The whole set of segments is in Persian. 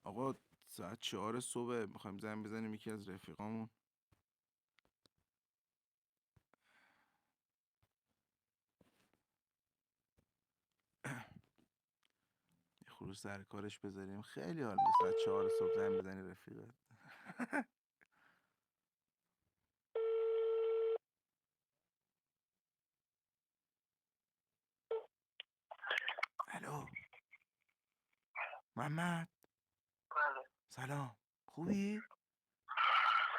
آقا ساعت 4 صبح میخوایم زنگ بزنیم یکی از رفیقامون. یه خروج سر کارش بذاریم. خیلی حال میده ساعت 4 صبح زنگ بزنی رفیقت. الو محمد. بله. سلام، خوبی؟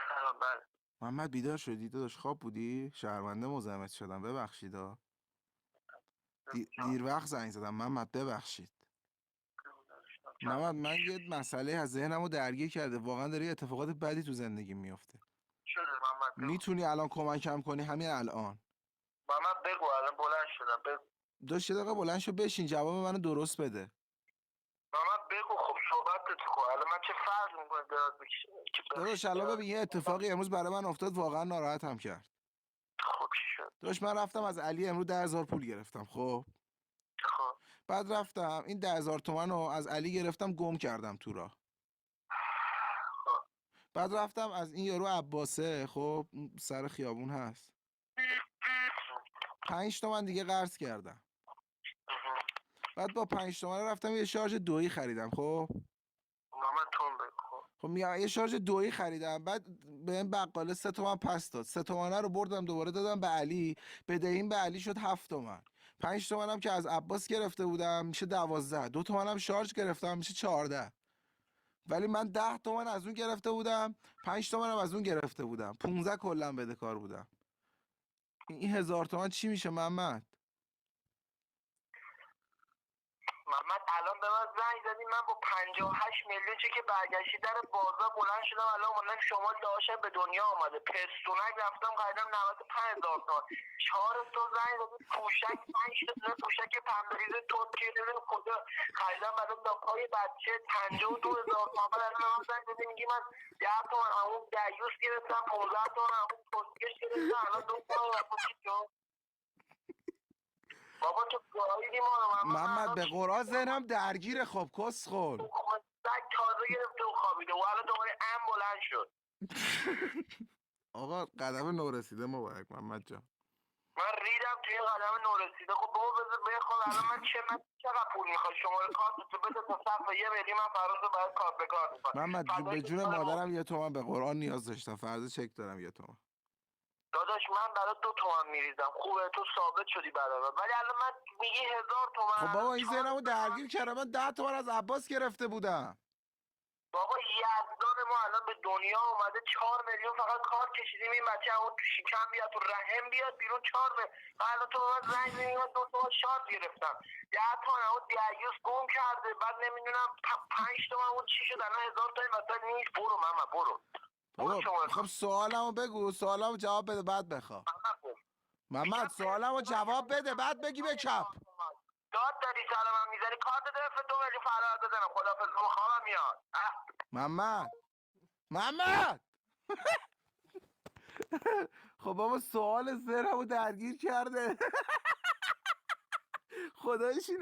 سلام. بله. محمد بیدار شدی؟ داداش خواب بودی؟ شرمنده مزاحمت شدم، ببخشید ها. دیر وقت زنگ زدم محمد، ببخشید. محمد من یه مسئله از ذهنمو درگیر کرده، واقعا داره اتفاقات بدی تو زندگی میفته. شده محمد بگو. میتونی الان کمکم کنی؟ همین الان. محمد بگو، الان بلند شدم. بگو داشت یه دقیقه بلند شو بشین، جواب منو درست بده. محمد بگو. خب صحبتت کن. الان من چه فرق میکنه درات بکشم که داداش الان ببین یه اتفاقی امروز برای من افتاد، واقعا ناراحتم کرد. خب چی شد؟ داداش من رفتم از علی امروز 10,000 پول گرفتم. خب خب بعد رفتم این 10,000 تومن رو از علی گرفتم گم کردم تو راه. خب بعد رفتم از این یارو عباسه، خب اون سر خیابون هست، 5 تومن دیگه قرض کردم. بعد با 5 تومن رفتم یه شارژ دویی خریدم. خب محمد تون بگو. خب میگم یه شارژ دویی خریدم. بعد به این بقاله 3 تومن پس داد. 3 تومن رو بردم دوباره دادم به علی، بدهیم به علی شد 7 تومن. 5 تومن هم که از عباس گرفته بودم میشه 12. 2 تومن هم شارژ گرفتم میشه 14. ولی من 10 تومن از اون گرفته بودم، 5 تومن هم از اون گرفته بودم، 15 کلا بدهکار بودم. این 1000 تومن چی میشه محمد؟ محمد الان به من زنگ زدی، من با 58 میلیون چه که برگشتی در بازار بلند شدم، الان اومدم شما داشتم به دنیا آمده، پستونک رفتم خریدم 95,000 تومان. 4 تا زنگ زدی پوشک 5 تا دونه پوشک پنبریز ترکیه دونه کجا خریدم برای داپای بچه 52,000 تومان. الان به من زنگ زدی میگی من 10 تومن همون دیوس گرفتم، 15 تومن همون ترکیش گرفتم، الان 2 تومن بابا تو گاهیدی ما. محمد به قرآن ذهنم درگیره. خب کسخل. سگ تازه گرفته و خوابیده و الان دوباره بلند شد. آقا قدم نورسیده مبارک محمد جان. من ریدم توی این قدم نورسیده. خب بابا بذار بخواب. الان من چقدر پول میخواد؟ شماره کارت تو بده تا صرف 1 میلیون من فردا باید کارت به کارت میکنم. محمد به جون مادرم 1 تومن به قرآن نیاز داشتم، فردا چک دارم 1 تومن. داداش من برای 2 تومن میریزم، خوبه تو ثابت شدی برای من، ولی الان من میگی 1000 تومن. خب بابا این ذهنمو درگیر کردم، من 10 تومن از عباس گرفته بودم. بابا یزدان ما الان به دنیا اومده 4 میلیون فقط کار کشیدیم این بچه همون تو شکم بیاد تو رحم بیاد بیرون 4 میلیون. الان تو به من زنگ زدی من 2 تومن شارژ گرفتم، 10 تومن همون دیوس گم کرده، بعد نمیدونم 5 تومن اون چی شد، الان 1000 تومن مثلا نیست. برو ماما برو. بابا خب سوالمو بگو، سوالمو جواب بده بعد بخواب. محمد سوالمو جواب بده بعد بگی بکپ. داد داری سلام میذاری کارت دفت 2 میلیون فرار دادنم. خدافظ بابا خوابم میاد. محمد خب بابا سوال ذهنمو درگیر کرده. خدایش این